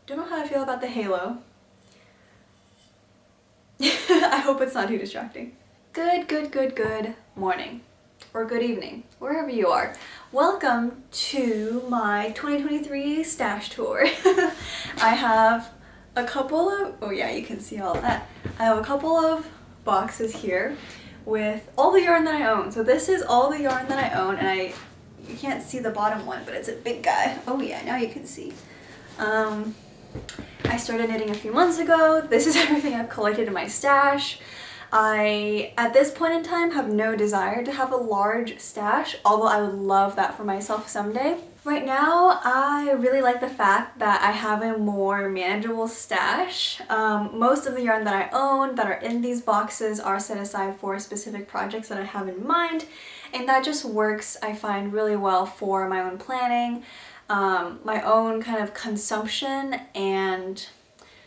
Don't know how I feel about the halo. I hope it's not too distracting. Good morning. Or good evening, wherever you are. Welcome to my 2023 stash tour. I have a couple of, oh yeah, you can see all that. I have a couple of boxes here with all the yarn that I own. So this is all the yarn that I own, and you can't see the bottom one, but it's a big guy. Oh yeah, now you can see. I started knitting a few months ago. This is everything I've collected in my stash. I, at this point in time, have no desire to have a large stash, although I would love that for myself someday. Right now, I really like the fact that I have a more manageable stash. Most of the yarn that I own that are in these boxes are set aside for specific projects that I have in mind, and that just works, I find, really well for my own planning, my own kind of consumption, and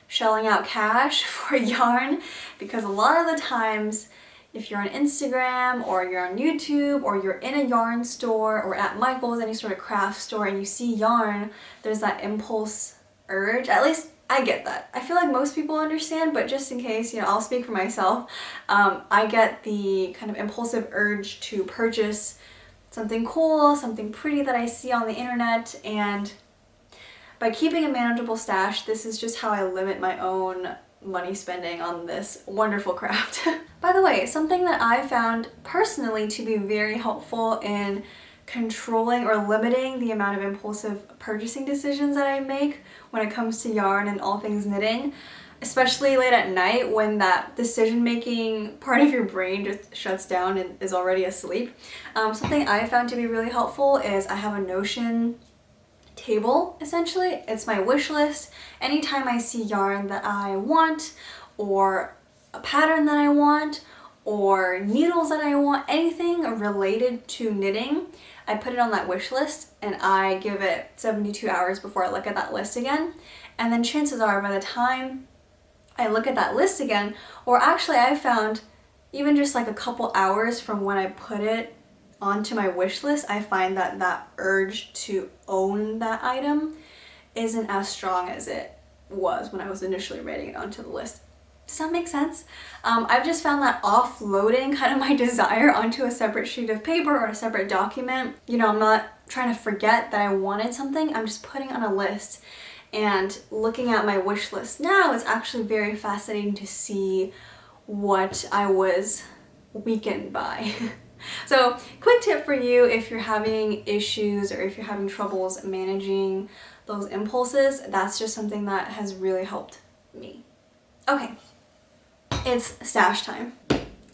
shelling out cash for yarn, because a lot of the times if you're on Instagram or you're on YouTube or you're in a yarn store or at Michael's, any sort of craft store, and you see yarn, there's that impulse urge. At least I get that. I feel like most people understand, but just in case, you know, I'll speak for myself. I get the kind of impulsive urge to purchase something cool, something pretty that I see on the internet, and by keeping a manageable stash, this is just how I limit my own money spending on this wonderful craft. By the way, something that I found personally to be very helpful in controlling or limiting the amount of impulsive purchasing decisions that I make when it comes to yarn and all things knitting, especially late at night when that decision-making part of your brain just shuts down and is already asleep. Something I found to be really helpful is I have a Notion table, essentially. It's my wish list. Anytime I see yarn that I want, or a pattern that I want, or needles that I want, anything related to knitting, I put it on that wish list and I give it 72 hours before I look at that list again. And then chances are by the time I look at that list again, or actually I found even just like a couple hours from when I put it onto my wish list, I find that that urge to own that item isn't as strong as it was when I was initially writing it onto the list. Does that make sense? I've just found that offloading kind of my desire onto a separate sheet of paper or a separate document, you know, I'm not trying to forget that I wanted something, I'm just putting it on a list. And looking at my wish list now, it's actually very fascinating to see what I was weakened by. So, quick tip for you if you're having issues or if you're having troubles managing those impulses, that's just something that has really helped me. Okay, it's stash time.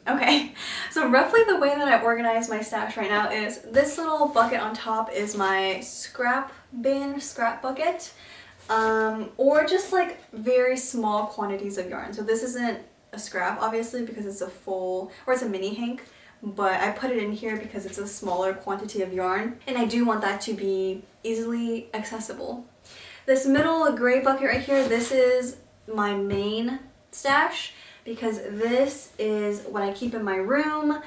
Okay, so roughly the way that I organize my stash right now is this little bucket on top is my scrap bucket, or just like very small quantities of yarn. So this isn't a scrap, obviously, because it's a full, or it's a mini hank, but I put it in here because it's a smaller quantity of yarn, and I do want that to be easily accessible. This middle gray bucket right here, this is my main stash, because this is what I keep in my room.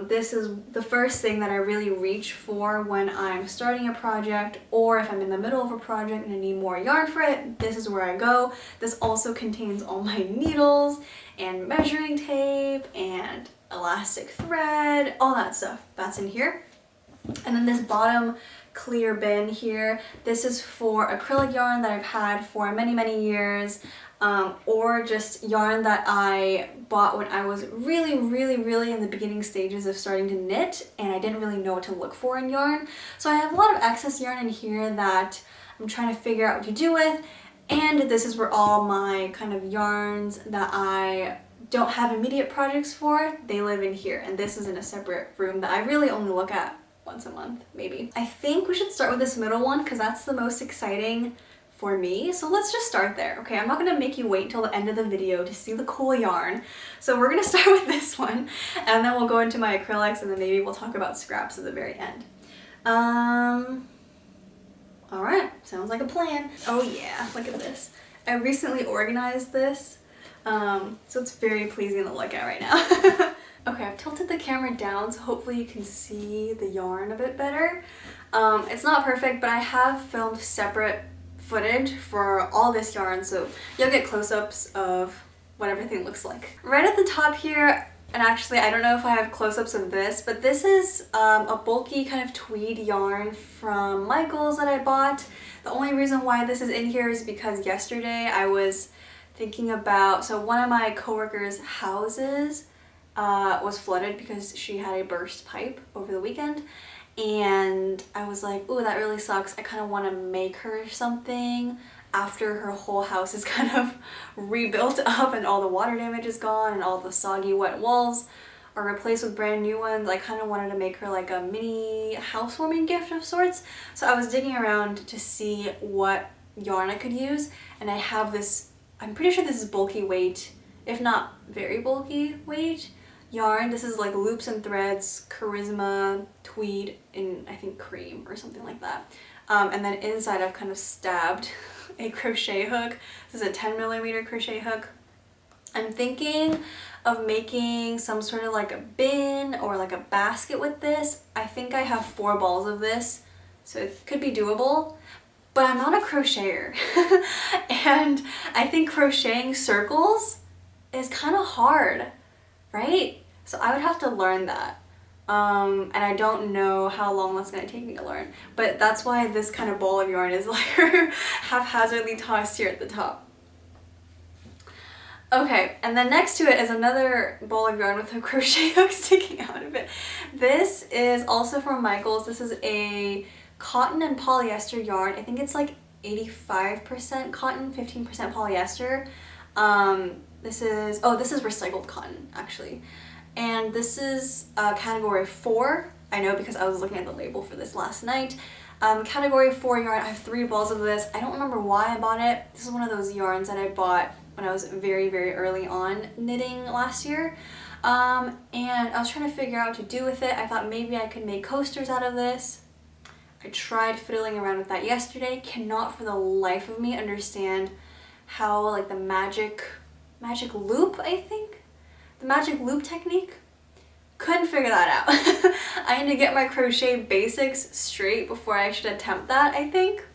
This is the first thing that I really reach for when I'm starting a project, or if I'm in the middle of a project and I need more yarn for it, this is where I go. This also contains all my needles and measuring tape and elastic thread, all that stuff, that's in here. And then this bottom clear bin here, this is for acrylic yarn that I've had for many years, or just yarn that I bought when I was really in the beginning stages of starting to knit and I didn't really know what to look for in yarn. So I have a lot of excess yarn in here that I'm trying to figure out what to do with, and this is where all my kind of yarns that I don't have immediate projects for, they live in here, and this is in a separate room that I really only look at once a month, maybe. I think we should start with this middle one because that's the most exciting for me. So let's just start there, okay? I'm not gonna make you wait until the end of the video to see the cool yarn. So we're gonna start with this one, and then we'll go into my acrylics, and then maybe we'll talk about scraps at the very end. All right, sounds like a plan. Oh yeah, look at this. I recently organized this, so it's very pleasing to look at right now. Okay, I've tilted the camera down so hopefully you can see the yarn a bit better. It's not perfect, but I have filmed separate footage for all this yarn, so you'll get close-ups of what everything looks like. Right at the top here, and actually I don't know if I have close-ups of this, but this is a bulky kind of tweed yarn from Michael's that I bought. The only reason why this is in here is because yesterday I was thinking about, so one of my coworkers' houses was flooded because she had a burst pipe over the weekend, and I was like, ooh, that really sucks. I kind of want to make her something after her whole house is kind of rebuilt up and all the water damage is gone and all the soggy wet walls are replaced with brand new ones. I kind of wanted to make her like a mini housewarming gift of sorts. So I was digging around to see what yarn I could use, and I have this, I'm pretty sure this is bulky weight, if not very bulky weight yarn. This is like Loops and Threads Charisma Tweed in, I think, cream or something like that. And then inside I've kind of stabbed a crochet hook. This is a 10mm crochet hook. I'm thinking of making some sort of like a bin or like a basket with this. I think I have 4 balls of this, so it could be doable, but I'm not a crocheter. And I think crocheting circles is kind of hard, right? So I would have to learn that. And I don't know how long that's gonna take me to learn, but that's why this kind of ball of yarn is like haphazardly tossed here at the top. Okay, and then next to it is another ball of yarn with a crochet hook sticking out of it. This is also from Michael's. This is a cotton and polyester yarn. I think it's like 85% cotton, 15% polyester. This is recycled cotton, actually. And this is category 4. I know because I was looking at the label for this last night. Category 4 yarn. I have 3 balls of this. I don't remember why I bought it. This is one of those yarns that I bought when I was very, very early on knitting last year. And I was trying to figure out what to do with it. I thought maybe I could make coasters out of this. I tried fiddling around with that yesterday. Cannot for the life of me understand how like the magic loop, I think? The magic loop technique? Couldn't figure that out. I need to get my crochet basics straight before I should attempt that, I think.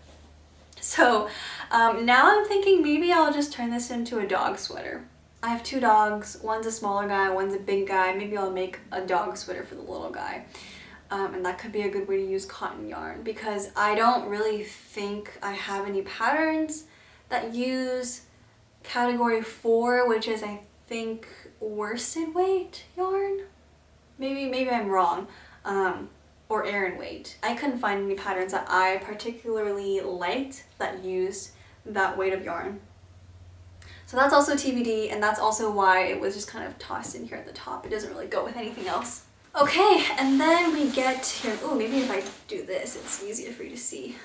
So now I'm thinking maybe I'll just turn this into a dog sweater. I have 2 dogs, one's a smaller guy, one's a big guy. Maybe I'll make a dog sweater for the little guy. And that could be a good way to use cotton yarn, because I don't really think I have any patterns that use category 4, which is, I think, worsted weight yarn. Maybe I'm wrong. Or Aran weight. I couldn't find any patterns that I particularly liked that used that weight of yarn. So that's also TBD, and that's also why it was just kind of tossed in here at the top. It doesn't really go with anything else. Okay, and then we get here. Oh, maybe if I do this, it's easier for you to see.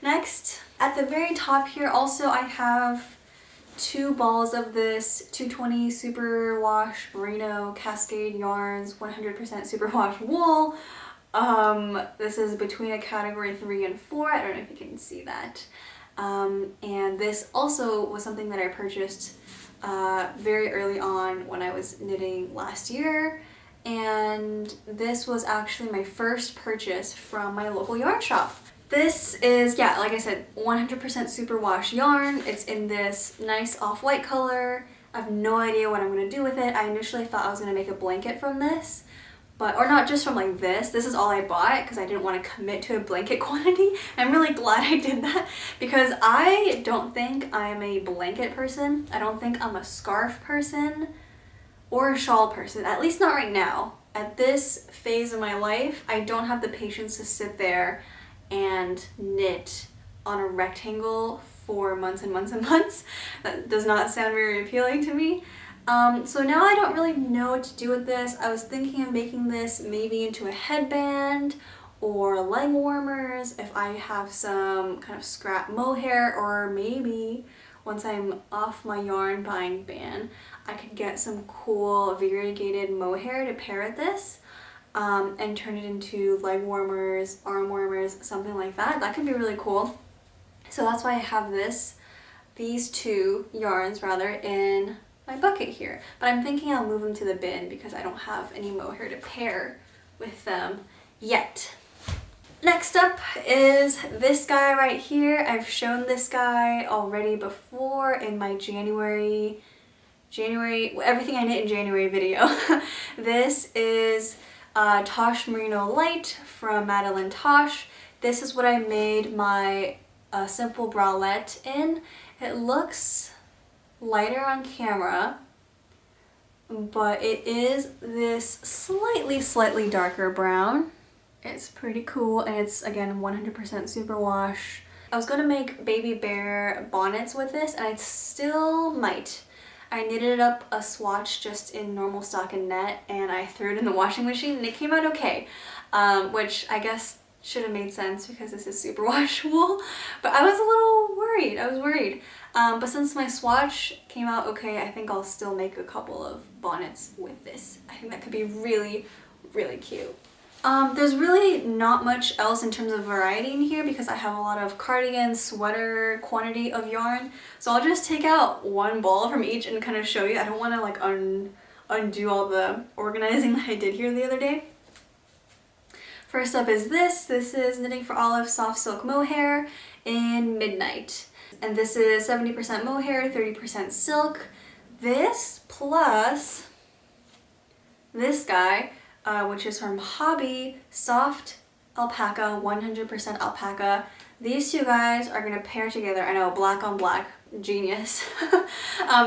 Next, at the very top here, also I have 2 balls of this 220 superwash merino cascade yarns, 100% superwash wool. This is between a category 3 and 4. I don't know if you can see that. And this also was something that I purchased very early on when I was knitting last year. And this was actually my first purchase from my local yarn shop. This is, yeah, like I said, 100% superwash yarn. It's in this nice off-white color. I have no idea what I'm going to do with it. I initially thought I was going to make a blanket from this, but, or not just from like this. This is all I bought because I didn't want to commit to a blanket quantity. I'm really glad I did that because I don't think I'm a blanket person. I don't think I'm a scarf person or a shawl person, at least not right now. At this phase of my life, I don't have the patience to sit there and knit on a rectangle for months and months and months. That does not sound very appealing to me. So now I don't really know what to do with this. I was thinking of making this maybe into a headband or leg warmers if I have some kind of scrap mohair, or maybe once I'm off my yarn buying ban, I could get some cool variegated mohair to pair with this. And turn it into leg warmers, arm warmers, something like that. That could be really cool. So that's why I have these 2 yarns rather, in my bucket here. But I'm thinking I'll move them to the bin because I don't have any mohair to pair with them yet. Next Next up is this guy right here. I've shown this guy already before in my January, everything I knit in January video. This is Tosh Merino Light from Madeline Tosh. This is what I made my simple bralette in. It looks lighter on camera, but it is this slightly darker brown. It's pretty cool, and it's again 100% superwash. I was gonna make baby bear bonnets with this, and I still might. I knitted up a swatch just in normal stockinette net, and I threw it in the washing machine, and it came out okay, which I guess should have made sense because this is superwash wool, but I was a little worried. But since my swatch came out okay, I think I'll still make a couple of bonnets with this. I think that could be really cute. There's really not much else in terms of variety in here because I have a lot of cardigan, sweater quantity of yarn. So I'll just take out one ball from each and kind of show you. I don't want to like undo all the organizing that I did here the other day. First up is this. This is Knitting for Olive Soft Silk Mohair in Midnight. And this is 70% mohair, 30% silk. This plus this guy, which is from Hobbii, Soft Alpaca, 100% alpaca. These two guys are going to pair together. I know, black on black, genius.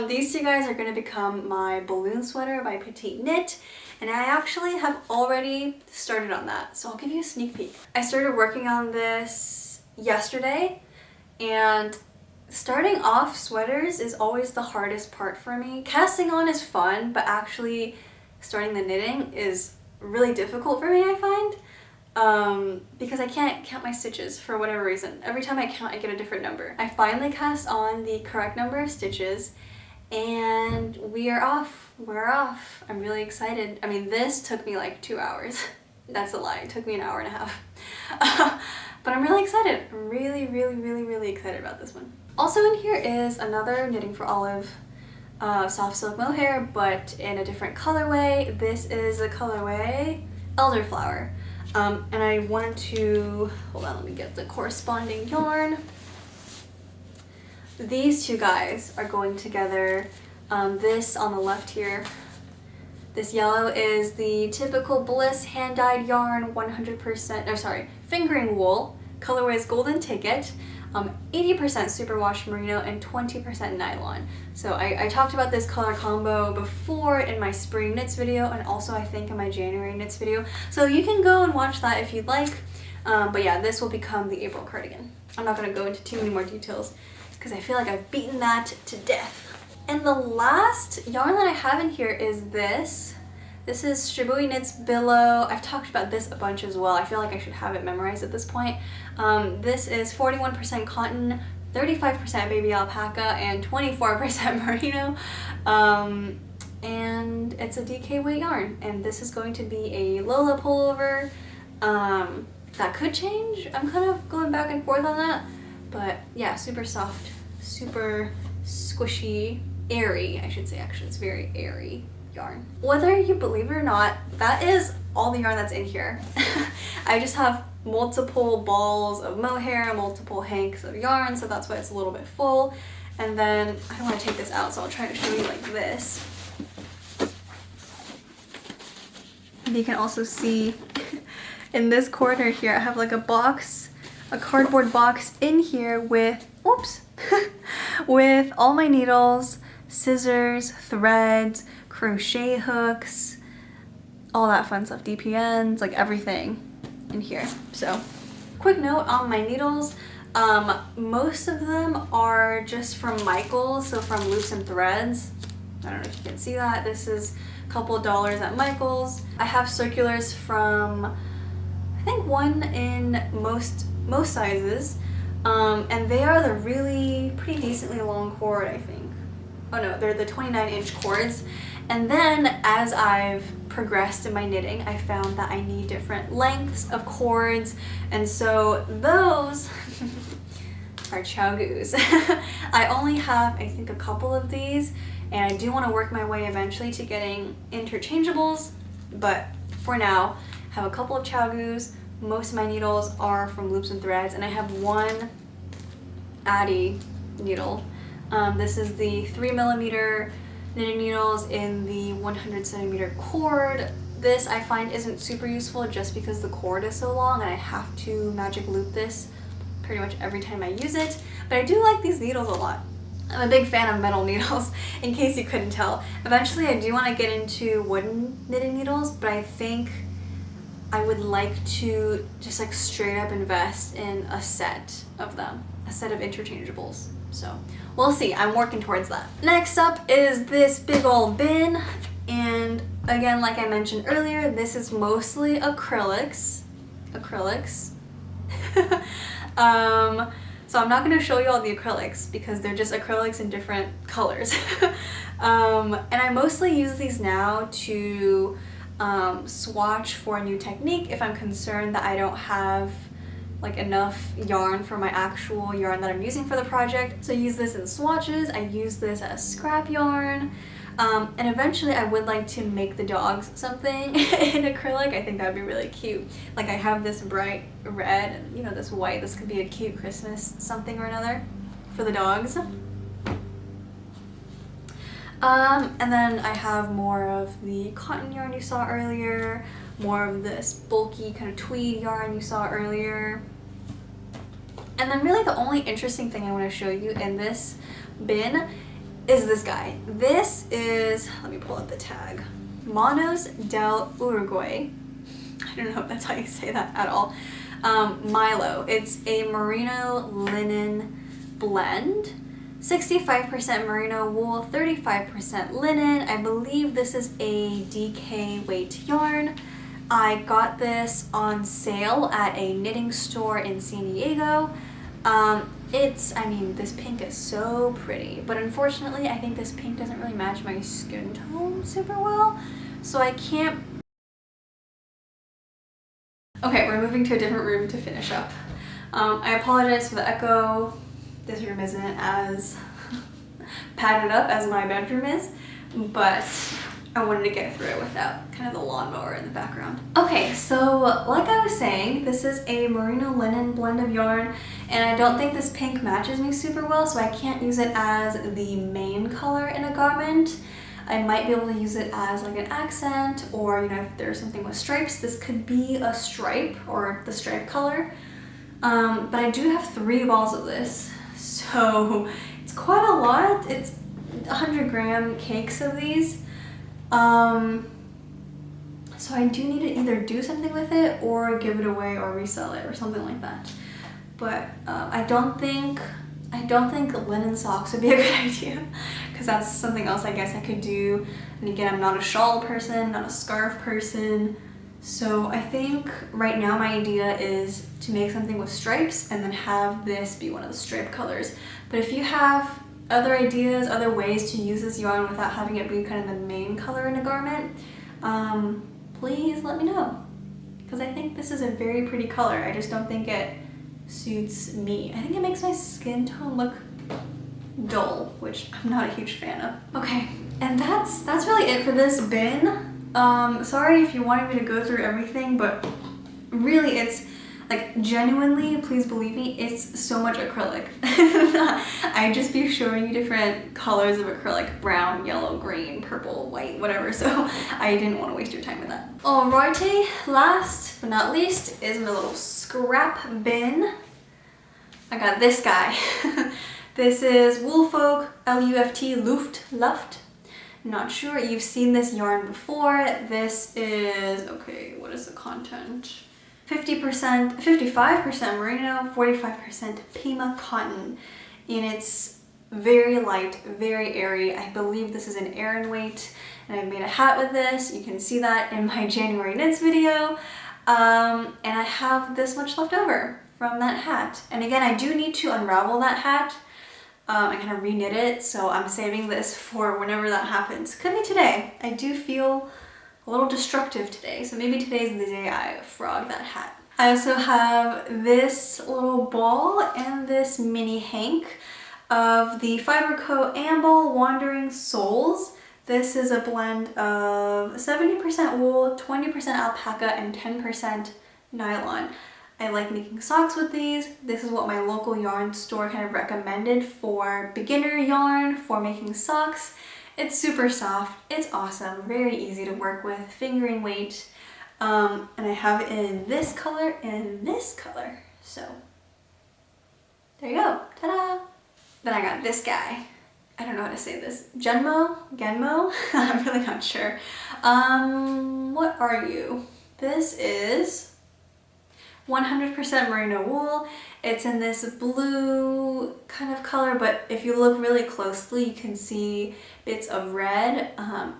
These two guys are going to become my balloon sweater by Petite Knit, and I actually have already started on that, so I'll give you a sneak peek. I started working on this yesterday, and starting off sweaters is always the hardest part for me. Casting on is fun, but actually starting the knitting is really difficult for me, I find, because I can't count my stitches for whatever reason. Every time I count, I get a different number. I finally cast on the correct number of stitches, and we are off. We're off. I'm really excited. I mean, this took me like 2 hours. That's a lie. It took me an hour and a half. But I'm really excited. I'm really excited about this one. Also in here is another Knitting for Olive soft silk mohair, but in a different colorway. This is the colorway Elderflower. And I wanted to, hold on, let me get the corresponding yarn. These two guys are going together. This on the left here, this yellow is the typicalbliss hand-dyed yarn, 100%, no sorry, fingering wool. Colorway is Golden Ticket. 80% superwash merino and 20% nylon. So I talked about this color combo before in my spring knits video, and also I think in my January knits video. So you can go and watch that if you'd like. But yeah, this will become the April cardigan. I'm not going to go into too many more details because I feel like I've beaten that to death. And the last yarn that I have in here is this. This is Shibui Knits Billow. I've talked about this a bunch as well. I feel like I should have it memorized at this point. This is 41% cotton, 35% baby alpaca, and 24% merino. And it's a DK weight yarn. And this is going to be a Lola pullover. That could change. I'm kind of going back and forth on that. But yeah, super soft, super squishy, airy, I should say actually. It's very airy yarn. Whether you believe it or not, that is all the yarn that's in here. I just have multiple balls of mohair, multiple hanks of yarn, so that's why it's a little bit full. And then I don't want to take this out, so I'll try to show you like this. And you can also see in this corner here, I have like a box, a cardboard box in here with, oops, with all my needles, scissors, threads, crochet hooks, all that fun stuff, DPNs, like everything in here. So quick note on my needles, most of them are just from Michael's, so from Loops and Threads. I don't know if you can see that. This is a couple of dollars at Michael's. I have circulars from, I think one in most sizes, and they are the really pretty decently long cord, I think. Oh no, they're the 29-inch cords. And then as I've progressed in my knitting, I found that I need different lengths of cords, and so those are chow-goos. I only have, I think, a couple of these, and I do want to work my way eventually to getting interchangeables, but for now, I have a couple of chow-goos, Most of my needles are from loops and threads, and I have one Addy needle. This is the 3mm knitting needles in the 100cm cord. This I find isn't super useful just because the cord is so long and I have to magic loop this pretty much every time I use it. But I do like these needles a lot. I'm a big fan of metal needles, in case you couldn't tell. Eventually I do want to get into wooden knitting needles, but I think I would like to just like straight up invest in a set of them, a set of interchangeables. So we'll see, I'm working towards that. Next up is this big old bin, and again, like I mentioned earlier, this is mostly acrylics. So I'm not going to show you all the acrylics because they're just acrylics in different colors. And I mostly use these now to swatch for a new technique if I'm concerned that I don't have like enough yarn for my actual yarn that I'm using for the project. So I use this in swatches, I use this as scrap yarn, and eventually I would like to make the dogs something in acrylic. I think that would be really cute. Like I have this bright red and you know this white, this could be a cute Christmas something or another for the dogs. And then I have more of the cotton yarn you saw earlier, more of this bulky kind of tweed yarn you saw earlier. And then really the only interesting thing I want to show you in this bin is this guy. This is, let me pull up the tag, Manos del Uruguay. I don't know if that's how you say that at all. Milo. It's a merino linen blend. 65% merino wool, 35% linen. I believe this is a DK weight yarn. I got this on sale at a knitting store in San Diego. I mean, this pink is so pretty, but unfortunately I think this pink doesn't really match my skin tone super well, so I can't. Okay, we're moving to a different room to finish up. I apologize for the echo. This room isn't as padded up as my bedroom is, but I wanted to get through it without kind of the lawnmower in the background. Okay, so like I was saying, this is a merino linen blend of yarn, and I don't think this pink matches me super well, so I can't use it as the main color in a garment. I might be able to use it as like an accent, or you know, if there's something with stripes, this could be a stripe or the stripe color. But I do have 3 balls of this, so it's quite a lot. It's 100-gram cakes of these. So I do need to either do something with it or give it away or resell it or something like that. But I don't think linen socks would be a good idea, because that's something else I guess I could do. And again, I'm not a shawl person, not a scarf person. So I think right now my idea is to make something with stripes and then have this be one of the stripe colors. But if you have other ideas, other ways to use this yarn without having it be kind of the main color in a garment, please let me know, because I think this is a very pretty color. I just don't think it suits me. I think it makes my skin tone look dull, which I'm not a huge fan of. Okay, and that's really it for this bin. Sorry if you wanted me to go through everything, but really it's like, genuinely, please believe me, it's so much acrylic. I'd just be showing you different colors of acrylic: brown, yellow, green, purple, white, whatever, so I didn't want to waste your time with that. Alrighty, last but not least is my little scrap bin. I got this guy. This is Woolfolk, L-U-F-T, luft. Not sure, you've seen this yarn before. This is, okay, what is the content? 50%, 55% merino, 45% Pima cotton, and it's very light, very airy. I believe this is an Aran weight, and I made a hat with this. You can see that in my January knits video, and I have this much left over from that hat. And again, I do need to unravel that hat. I kind of re-knit it, so I'm saving this for whenever that happens. Could be today. I do feel a little destructive today, so maybe today's the day I frog that hat. I also have this little ball and this mini hank of the Fibre Co. Amble Wandering Souls. This is a blend of 70% wool, 20% alpaca, and 10% nylon. I like making socks with these. This is what my local yarn store kind of recommended for beginner yarn for making socks. It's super soft, it's awesome, very easy to work with, fingering weight. And I have it in this color and this color. So there you go, ta-da! Then I got this guy. I don't know how to say this. Genmou? I'm really not sure. What are you? This is 100% merino wool. It's in this blue kind of color, but if you look really closely, you can see bits of red,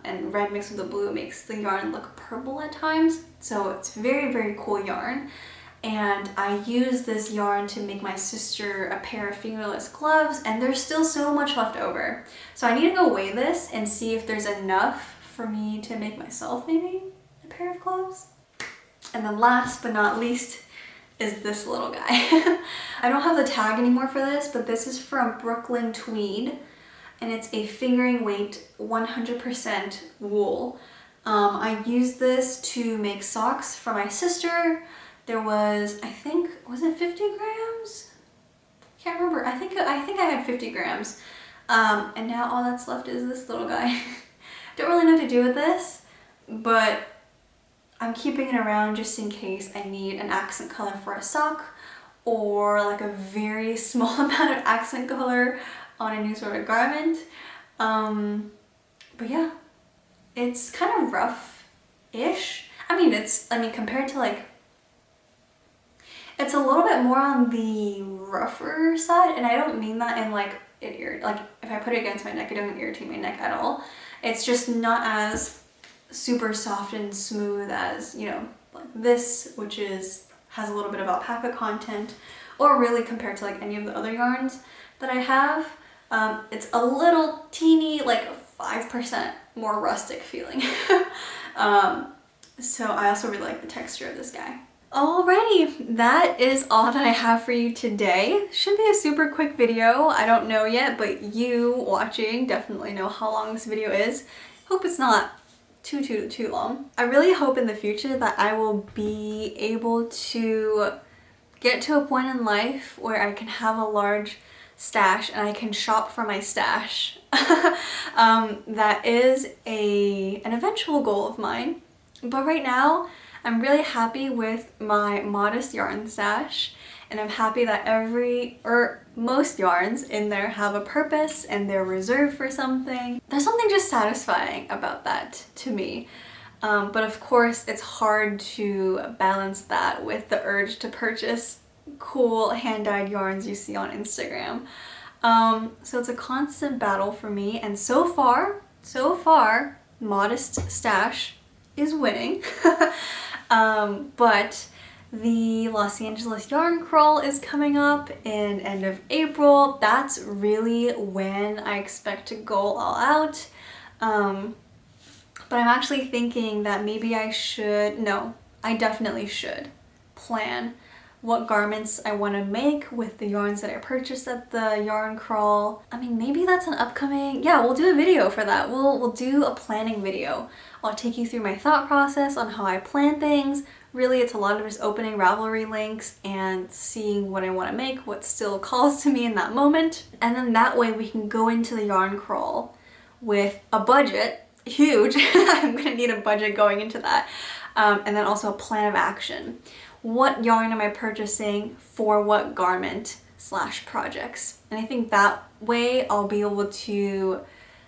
and red mixed with the blue makes the yarn look purple at times. So it's very, very cool yarn. And I used this yarn to make my sister a pair of fingerless gloves, and there's still so much left over. So I need to go weigh this and see if there's enough for me to make myself maybe a pair of gloves. And then last but not least is this little guy. I don't have the tag anymore for this, but this is from Brooklyn Tweed, and it's a fingering weight 100% wool. I used this to make socks for my sister. There was, I think, was it 50 grams? Can't remember. I think I had 50 grams. And now all that's left is this little guy. Don't really know what to do with this, but I'm keeping it around just in case I need an accent color for a sock, or like a very small amount of accent color on a new sort of garment. But yeah, it's kind of rough-ish. I mean, compared to like, it's a little bit more on the rougher side, and I don't mean that in like, like if I put it against my neck, it doesn't irritate my neck at all. It's just not as super soft and smooth as, you know, like this, which has a little bit of alpaca content, or really compared to like any of the other yarns that I have. It's a little teeny, like 5% more rustic feeling. So I also really like the texture of this guy. Alrighty, that is all that I have for you today. Should be a super quick video. I don't know yet, but you watching definitely know how long this video is. Hope it's not too long. I really hope in the future that I will be able to get to a point in life where I can have a large stash and I can shop for my stash. That is an eventual goal of mine. But right now, I'm really happy with my modest yarn stash, and I'm happy that most yarns in there have a purpose and they're reserved for something. There's something just satisfying about that to me. But of course, it's hard to balance that with the urge to purchase cool hand-dyed yarns you see on Instagram. So it's a constant battle for me, and so far, modest stash is winning. But the Los Angeles yarn crawl is coming up in end of April. That's really when I expect to go all out. But I'm actually thinking that maybe I definitely should plan what garments I want to make with the yarns that I purchased at the yarn crawl. I mean, maybe that's an upcoming, yeah, we'll do a video for that. We'll do a planning video. I'll take you through my thought process on how I plan things. Really, it's a lot of just opening Ravelry links and seeing what I want to make, what still calls to me in that moment. And then that way we can go into the yarn crawl with a budget, huge. I'm gonna need a budget going into that. And then also a plan of action. What yarn am I purchasing for what garment / projects? And I think that way I'll be able to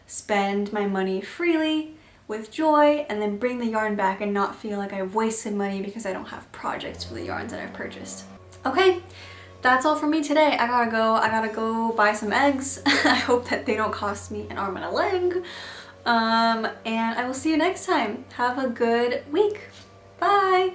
spend my money freely with joy, and then bring the yarn back and not feel like I've wasted money because I don't have projects for the yarns that I've purchased. Okay, that's all for me today. I gotta go buy some eggs. I hope that they don't cost me an arm and a leg. And I will see you next time. Have a good week. Bye!